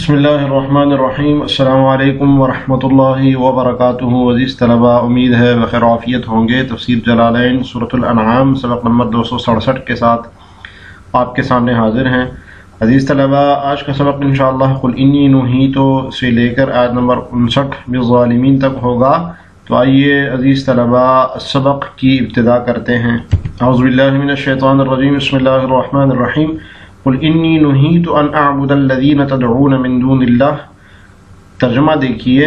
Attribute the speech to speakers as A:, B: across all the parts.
A: بسم اللہ الرحمن الرحیم۔ السلام علیکم ورحمۃ اللہ وبرکاتہ۔ عزیز طلباء، امید ہے بخیر عافیت ہوں گے۔ تفسیر جلالین سورۃ الانعام سبق نمبر 267 کے ساتھ آپ کے سامنے حاضر ہیں۔ عزیز طلباء، آج کا سبق انشاءاللہ قل انی نہیت سے لے کر آیت نمبر 59 بالظالمین تک ہوگا۔ تو آئیے عزیز طلباء سبق کی ابتدا کرتے ہیں۔ اعوذ باللہ من الشیطان الرجیم، بسم اللہ الرحمن الرحیم۔ قل انی نہیت ان اعبد الذین تدعون من دون اللہ۔ ترجمہ دیکھیے،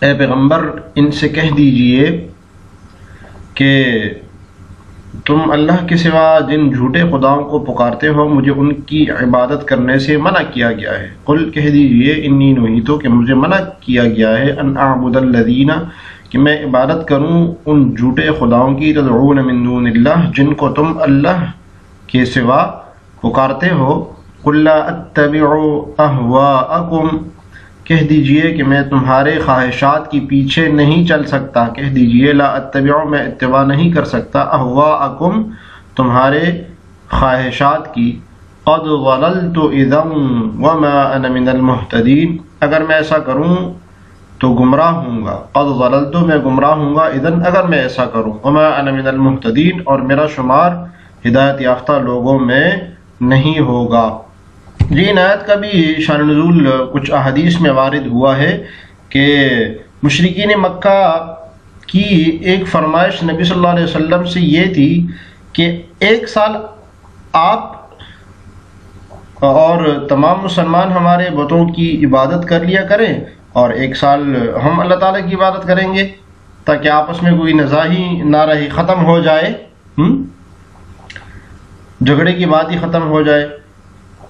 A: اے پیغمبر ان سے کہہ دیجئے کہ تم اللہ کے سوا جن جھوٹے خداؤں کو پکارتے ہو مجھے ان کی عبادت کرنے سے منع کیا گیا ہے۔ قل کہہ دیجئے انی نہیت کہ مجھے منع کیا گیا ہے ان اعبد الذین کہ میں عبادت کروں ان جھوٹے خداؤں کی تدعون من دون اللہ جن کو تم اللہ کے سوا پکارتے ہو۔ قل لا اتبع اہواءکم کہہ دیجئے کہ میں تمہارے خواہشات کی پیچھے نہیں چل سکتا۔ کہہ دیجئے لا اتبع میں اتباع نہیں کر سکتا اہواءکم تمہارے خواہشات کی۔ قد ضللت اذا وما انا من المہتدین اگر میں ایسا کروں تو گمراہ ہوں گا۔ قد ضللت میں گمراہ ہوں گا، اذن اگر میں ایسا کروں، وما انا من المہتدین اور میرا شمار ہدایت یافتہ لوگوں میں نہیں ہوگا۔ یہ آیت کا بھی شان نزول کچھ احادیث میں وارد ہوا ہے کہ مشرکین مکہ کی ایک فرمائش نبی صلی اللہ علیہ وسلم سے یہ تھی کہ ایک سال آپ اور تمام مسلمان ہمارے بتوں کی عبادت کر لیا کریں اور ایک سال ہم اللہ تعالیٰ کی عبادت کریں گے تاکہ آپس میں کوئی نزاعی نہ رہی، ختم ہو جائے، جھگڑے کی بات ہی ختم ہو جائے۔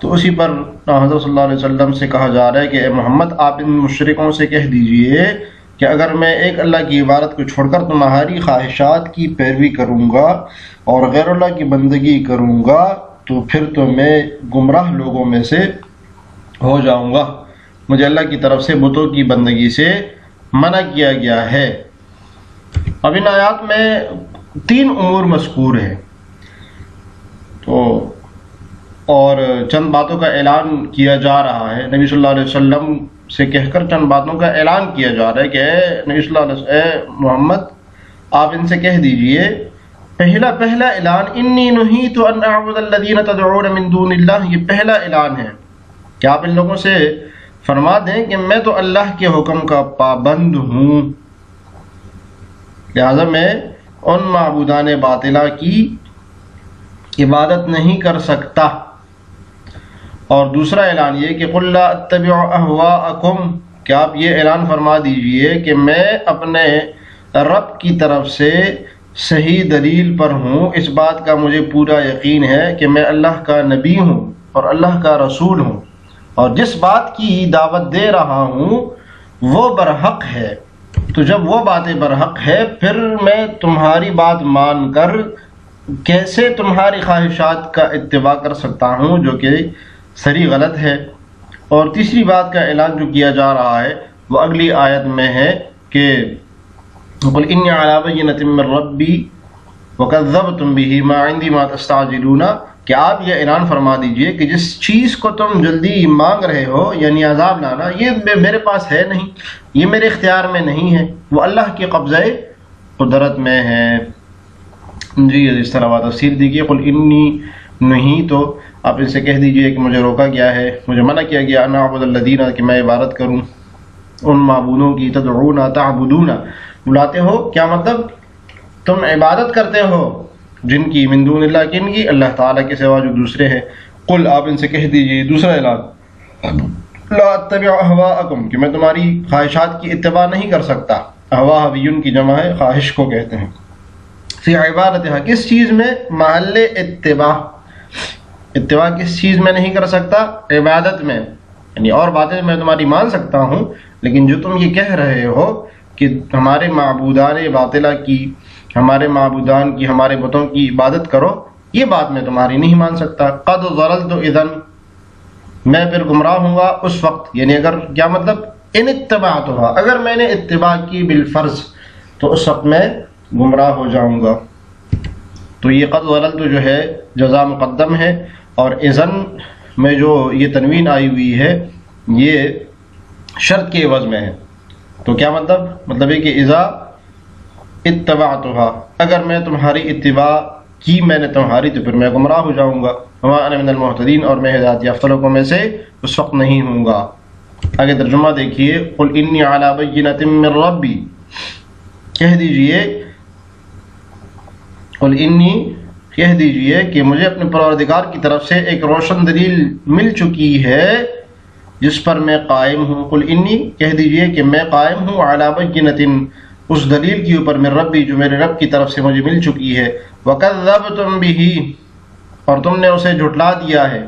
A: تو اسی پر حضرت صلی اللہ علیہ وسلم سے کہا جا رہا ہے کہ اے محمد آپ ان مشرکوں سے کہہ دیجئے کہ اگر میں ایک اللہ کی عبادت کو چھوڑ کر تمہاری خواہشات کی پیروی کروں گا اور غیر اللہ کی بندگی کروں گا تو پھر تو میں گمراہ لوگوں میں سے ہو جاؤں گا۔ مجھے اللہ کی طرف سے بتوں کی بندگی سے منع کیا گیا ہے۔ اب ان آیات میں 3 امور مذکور ہیں تو اور چند باتوں کا اعلان کیا جا رہا ہے۔ نبی صلی اللہ علیہ وسلم سے کہہ کر چند باتوں کا اعلان کیا جا رہا ہے کہ اے نبی صلی اللہ علیہ وسلم، اے محمد آپ ان سے کہہ دیجئے، پہلا اعلان انی نہیت ان اعبد الذین تدعون من دون اللہ، یہ پہلا اعلان ہے کہ آپ ان لوگوں سے فرما دیں کہ میں تو اللہ کے حکم کا پابند ہوں، لہذا میں ان معبودان باطلہ کی عبادت نہیں کر سکتا۔ اور دوسرا اعلان یہ کہ قل لا اتبع اہواءکم کہ آپ یہ اعلان فرما دیجئے کہ میں اپنے رب کی طرف سے صحیح دلیل پر ہوں، اس بات کا مجھے پورا یقین ہے کہ میں اللہ کا نبی ہوں اور اللہ کا رسول ہوں، اور جس بات کی دعوت دے رہا ہوں وہ برحق ہے۔ تو جب وہ باتیں برحق ہے پھر میں تمہاری بات مان کر کیسے تمہاری خواہشات کا اتباع کر سکتا ہوں جو کہ سری غلط ہے۔ اور تیسری بات کا اعلان جو کیا جا رہا ہے وہ اگلی آیت میں ہے کہ قل انی علی بینۃ من ربی وکذبتم بہ ما عندی ما تستعجلون کہ آپ یہ اعلان فرما دیجئے کہ جس چیز کو تم جلدی مانگ رہے ہو یعنی عذاب لانا، یہ میرے پاس ہے نہیں، یہ میرے اختیار میں نہیں ہے، وہ اللہ کے قبضہ قدرت میں ہے۔ جی اس طرح تفسیر دیکھیے، قل انی نہیں تو آپ ان سے کہہ دیجئے کہ مجھے روکا گیا ہے، مجھے منع کیا گیا ان اعبد الذین کہ میں عبادت کروں ان معبودوں کی، تدعون تعبدون بلاتے ہو، کیا مطلب تم عبادت کرتے ہو جن کی، من دون اللہ کن کی، اللہ تعالیٰ کے سوا جو دوسرے ہیں۔ قل آپ ان سے کہہ دیجئے دوسرا اعلان لا اتبع اہواءکم کہ میں تمہاری خواہشات کی اتباع نہیں کر سکتا۔ اہواء ہویون کی جمع ہے، خواہش کو کہتے ہیں۔ فی عبادتها کس چیز میں، محل اتباع کس چیز میں نہیں کر سکتا، عبادت میں، یعنی اور باتیں میں تمہاری مان سکتا ہوں لیکن جو تم یہ کہہ رہے ہو کہ ہمارے معبودان باطلہ کی، ہمارے معبودان کی، ہمارے بتوں کی عبادت کرو، یہ بات میں تمہاری نہیں مان سکتا۔ قد ضللت اذن میں پھر گمراہ ہوں گا اس وقت، یعنی اگر کیا مطلب ان اتبعتها اگر میں نے اتباع کی بالفرض تو اس وقت میں گمراہ ہو جاؤں گا۔ تو یہ قد ضللت جو ہے جزا مقدم ہے، اور اذن میں جو یہ تنوین آئی ہوئی ہے یہ شرط کے عوض میں ہے. تو کیا مطلب ہے کہ اذا اتبعتها، اگر میں تمہاری اتباع کی میں نے تمہاری تو پھر میں گمراہ ہو جاؤں گا. وما انا من المہتدین، اور میں ہدایت یافتہ لوگوں میں سے اس وقت نہیں ہوں گا. آگے ترجمہ دیکھیے. قل انی علی بینۃ من ربی، کہہ دیجئے قل انی، کہہ دیجئے کہ مجھے اپنے پروردگار کی طرف سے ایک روشن دلیل مل چکی ہے جس پر میں قائم ہوں. قل انی، کہہ دیجئے کہ میں قائم ہوں علی بینۃ، اس دلیل کے اوپر من ربی جو میرے رب کی طرف سے مجھے مل چکی ہے. وَكَذَّبْتُمْ بِهِ، اور تم نے اسے جھٹلا دیا ہے.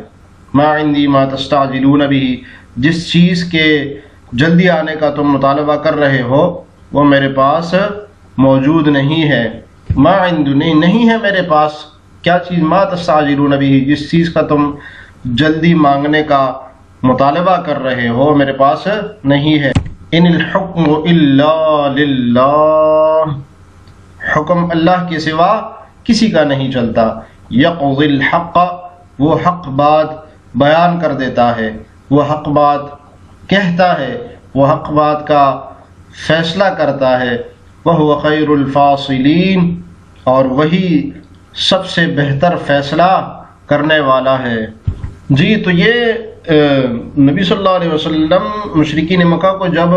A: مَا عِنْدِي مَا تَسْتَعْجِلُونَ بِهِ، جس چیز کے جلدی آنے کا تم مطالبہ کر رہے ہو وہ میرے پاس موجود نہیں ہے. مَا عِنْدُنِي، نہیں ہے میرے پاس. کیا چیز؟ مَا تَسْتَعْجِلُونَ بِهِ، جس چیز کا تم جلدی مانگنے کا مطالبہ کر رہے ہو میرے پاس نہیں ہے. ان الحکم الا للہ، حکم اللہ کے سوا کسی کا نہیں چلتا. یقضی الحق، وہ حق بات بیان کر دیتا ہے، وہ حق بات کہتا ہے، وہ حق بات کا فیصلہ کرتا ہے. وہو خیر الفاصلین، اور وہی سب سے بہتر فیصلہ کرنے والا ہے. جی تو یہ نبی صلی اللہ علیہ وسلم مشرکین مکہ کو جب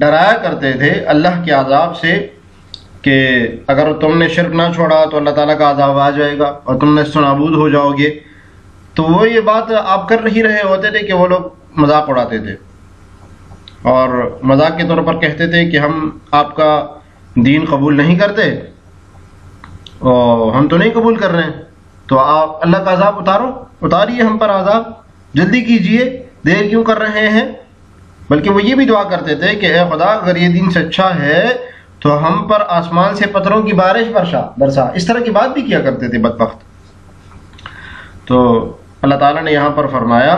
A: ڈرایا کرتے تھے اللہ کے عذاب سے کہ اگر تم نے شرک نہ چھوڑا تو اللہ تعالیٰ کا عذاب آ جائے گا اور تم نیست و نابود ہو جاؤ گے، تو وہ یہ بات آپ کر ہی رہے ہوتے تھے کہ وہ لوگ مذاق اڑاتے تھے اور مذاق کے طور پر کہتے تھے کہ ہم آپ کا دین قبول نہیں کرتے اور ہم تو نہیں قبول کر رہے ہیں، تو آپ اللہ کا عذاب اتاریے ہم پر عذاب، جلدی کیجئے، دیر کیوں کر رہے ہیں. بلکہ وہ یہ بھی دعا کرتے تھے کہ اے خدا اگر یہ دین سچا ہے تو ہم پر آسمان سے پتھروں کی بارش برسا. اس طرح کی بات بھی کیا کرتے تھے بدبخت. تو اللہ تعالیٰ نے یہاں پر فرمایا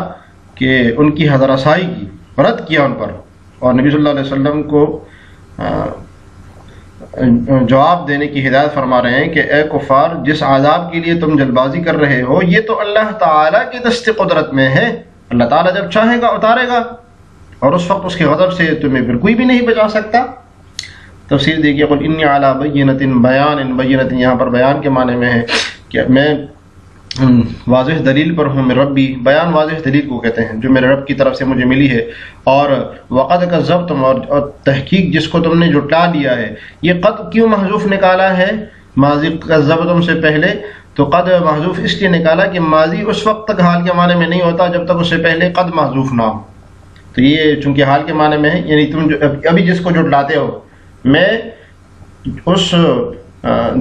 A: کہ ان کی حضر رسائی کی، رد کیا ان پر، اور نبی صلی اللہ علیہ وسلم کو جواب دینے کی ہدایت فرما رہے ہیں کہ اے کفار، جس عذاب کے لیے تم جلد بازی کر رہے ہو یہ تو اللہ تعالیٰ کی دست قدرت میں ہے. اللہ تعالیٰ جب چاہے گا اتارے گا، اور اس وقت اس کے غضب سے تمہیں پھر کوئی بھی نہیں بچا سکتا. تفسیر دیکھیے. قل انی علی بینۃ، بیان، بینۃ یہاں پر بیان کے معنی میں ہے کہ میں واضح دلیل پر ہوں. میرے ربی، بیان واضح دلیل کو کہتے ہیں جو میرے رب کی طرف سے مجھے ملی ہے. اور وقد کذبتم، اور تحقیق جس کو تم نے جھٹلا دیا ہے. یہ قد کیوں محذوف نکالا ہے ماضی کذبتم سے پہلے؟ تو قد محذوف اس لیے نکالا کہ ماضی اس وقت تک حال کے معنی میں نہیں ہوتا جب تک اس سے پہلے قد محذوف نہ ہو. تو یہ چونکہ حال کے معنی میں ہے، یعنی تم جو ابھی جس کو جھٹلاتے ہو میں اس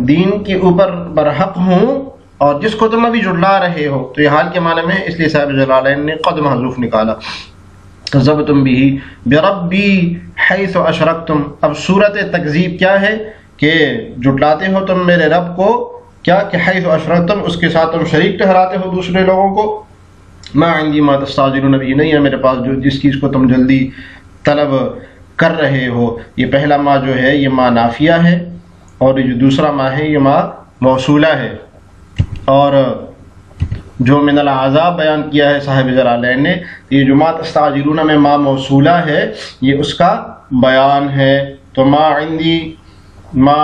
A: دین کے اوپر برحق ہوں، اور جس کو تم ابھی جھٹلا رہے ہو تو یہ حال کے معنی میں ہے، اس لیے صاحب جلالین نے قد محذوف نکالا. کذبتم بھی بربی حیث اشرکتم. اب صورت تکذیب کیا ہے کہ جھٹلاتے ہو تم میرے رب کو، کیا کہ حیث اشرکتم، اس کے ساتھ تم شریک ٹھہراتے ہو دوسرے لوگوں کو. ما عندی ما تستعجلون به، نہیں ہے میرے پاس جو جس چیز کو تم جلدی طلب کر رہے ہو. یہ پہلا ما جو ہے یہ ما نافیہ ہے، اور یہ جو دوسرا ما ہے یہ ما موصولہ ہے. اور جو من العذاب بیان کیا ہے صاحب جلالین نے، یہ جو ما تستعجلون میں ما موصولہ ہے یہ اس کا بیان ہے. تو ما عندی، ما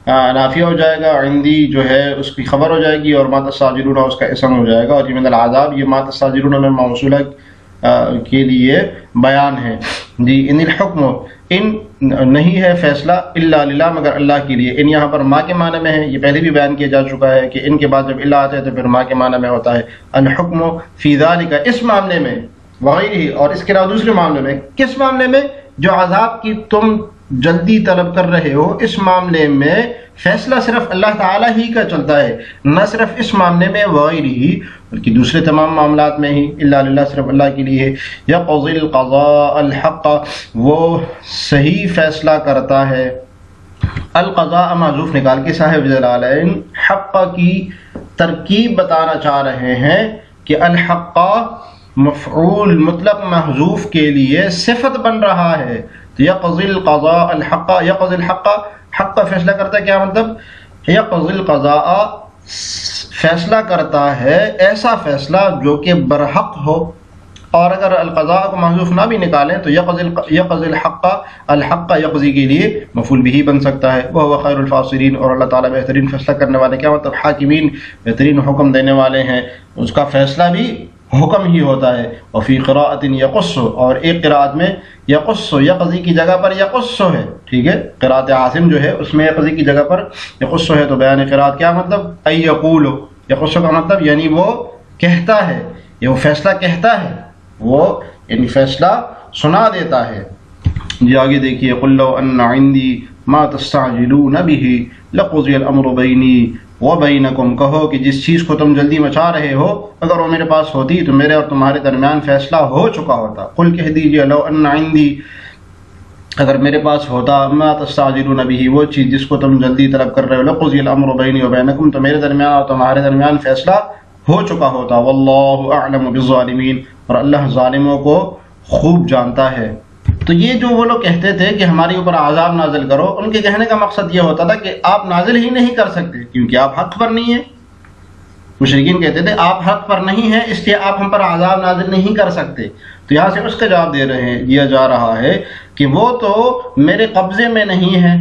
A: نافیہ ہو جائے گا، عندی جو ہے اس کی خبر ہو جائے گی، اور ما تستعجلون اس کا اسم ہو جائے گا. اور یہ من العذاب یہ ما تستعجلون میں موصولہ کے لیے بیان ہے. جی ان الحکم، ان نہیں ہے فیصلہ الا للہ مگر اللہ کے لیے. ان یہاں پر ما کے معنی میں ہے، یہ پہلے بھی بیان کیا جا چکا ہے کہ ان کے بعد جب الا آتا ہے تو پھر ما کے معنی میں ہوتا ہے. الحکم فی ذالک، اس معاملے میں، وغیرہ، اور اس کے علاوہ دوسرے معاملے میں. کس معاملے میں؟ جو عذاب کی تم جلدی طلب کر رہے ہو اس معاملے میں فیصلہ صرف اللہ تعالیٰ ہی کا چلتا ہے. نہ صرف اس معاملے میں وغیرہ ہی بلکہ دوسرے تمام معاملات میں ہی الا للہ، صرف اللہ کے لیے. یقضی القضاء الحق، وہ صحیح فیصلہ کرتا ہے. القضاء معذوف نکال کے صاحب جلالین حق کی ترکیب بتانا چاہ رہے ہیں کہ الحق مفعول مطلق محذوف کے لیے صفت بن رہا ہے. یقضی القضاء الحق، یقضی الحق، حق کا فیصلہ کرتا ہے. کیا مطلب؟ یقضی القضاء فیصلہ کرتا ہے ایسا فیصلہ جو کہ برحق ہو، اور اگر القضاء کو محذوف نہ بھی نکالیں تو یقضی الحق یقضی کے لیے مفعول بھی بن سکتا ہے، وہ خیر الفاصلین، اور اللہ تعالیٰ بہترین فیصلہ کرنے والے، کیا مطلب حاکمین، بہترین حکم دینے والے ہیں، اس کا فیصلہ بھی حکم ہی ہوتا ہے۔ وفی قراءۃ یقص، اور ایک قراءت میں یقص، یقضی کی جگہ پر یقص ہے، ٹھیک ہے، قراءت عاصم جو ہے اس میں یقضی کی جگہ پر یقص ہے۔ تو بیان قراءت کیا مطلب، ای یقول، یقص کا مطلب یعنی وہ کہتا ہے، یہ وہ فیصلہ کہتا ہے، وہ یعنی فیصلہ سنا دیتا ہے۔ جی آگے دیکھیے، قل لو ان عندی ما تستعجلون به لقضی الامر بینی وبینکم، کہو کہ جس چیز کو تم جلدی مچا رہے ہو اگر وہ میرے پاس ہوتی تو میرے اور تمہارے درمیان فیصلہ ہو چکا ہوتا۔ قل کہہ دیجئے، لو ان عندی، اگر میرے پاس ہوتا، ما تستعجلون به، وہ چیز جس کو تم جلدی طلب کر رہے ہو، لقضی الامر بینی وبینکم، تو میرے درمیان اور تمہارے درمیان فیصلہ ہو چکا ہوتا۔ واللہ اعلم بالظالمین، اور اللہ ظالموں کو خوب جانتا ہے۔ تو یہ جو وہ لوگ کہتے تھے کہ ہمارے اوپر عذاب نازل کرو، ان کے کہنے کا مقصد یہ ہوتا تھا کہ آپ نازل ہی نہیں کر سکتے کیونکہ آپ حق پر نہیں ہیں۔ مشرکین کہتے تھے آپ حق پر نہیں ہیں اس لیے آپ ہم پر عذاب نازل نہیں کر سکتے۔ تو یہاں سے اس کا جواب دیا جا رہا ہے کہ وہ تو میرے قبضے میں نہیں ہے،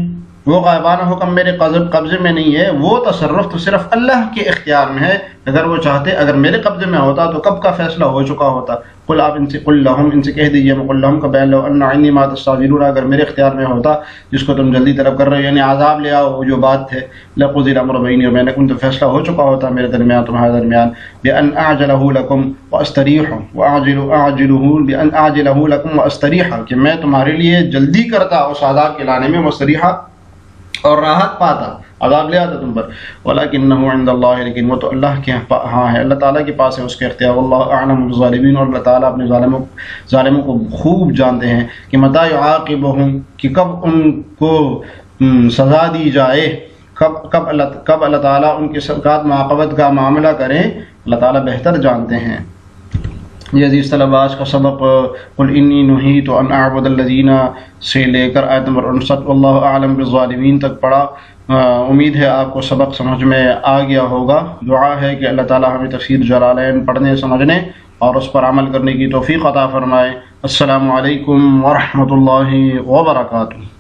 A: وہ غائبانہ حکم میرے قبضے میں نہیں ہے، وہ تصرف تو صرف اللہ کے اختیار میں ہے۔ اگر وہ چاہتے، اگر میرے قبضے میں ہوتا تو کب کا فیصلہ ہو چکا ہوتا۔ قل، آپ قل لہم، ان سے کہہ دیجیے، قل لہم کا بیان، لو ان عندی ما تستعجلون، اگر میرے اختیار میں ہوتا جس کو تم جلدی طلب کر رہے ہو، یعنی عذاب لے آؤ، وہ جو بات ہے، لقضی الامر بینی وبینکم، تو فیصلہ ہو چکا ہوتا میرے درمیان تمہارے درمیان، بان اعجلہ لکم واستریح، بان اعجلہ لکم واستریح، کہ میں تمہارے لیے جلدی کرتا اس عذاب کے لانے میں، واستریح، اور راحت پاتا، عذاب لے آتا تم پر۔ ولیکنہ عند اللہ، لیکن وہ تو اللہ کے ہاں ہے، اللہ تعالیٰ کے پاس ہے اس کے اختیار۔ واللہ اعلم بالظالمین، اور اللہ تعالیٰ اپنے ظالموں کو خوب جانتے ہیں کہ متی یعاقبہم، کہ کب ان کو سزا دی جائے، کب اللہ تعالیٰ ان کے ساتھ معاقبت کا معاملہ کریں، اللہ تعالیٰ بہتر جانتے ہیں۔ یہ عزیز طلباء، آج کا سبق قل انی نہیت ان اعبد الذین سے لے کر آیت نمبر 59 واللہ اعلم بالظالمین تک پڑھا۔ امید ہے آپ کو سبق سمجھ میں آ گیا ہوگا۔ دعا ہے کہ اللہ تعالی ہمیں تفسیر جلالین پڑھنے، سمجھنے اور اس پر عمل کرنے کی توفیق عطا فرمائے۔ السلام علیکم ورحمۃ اللہ وبرکاتہ۔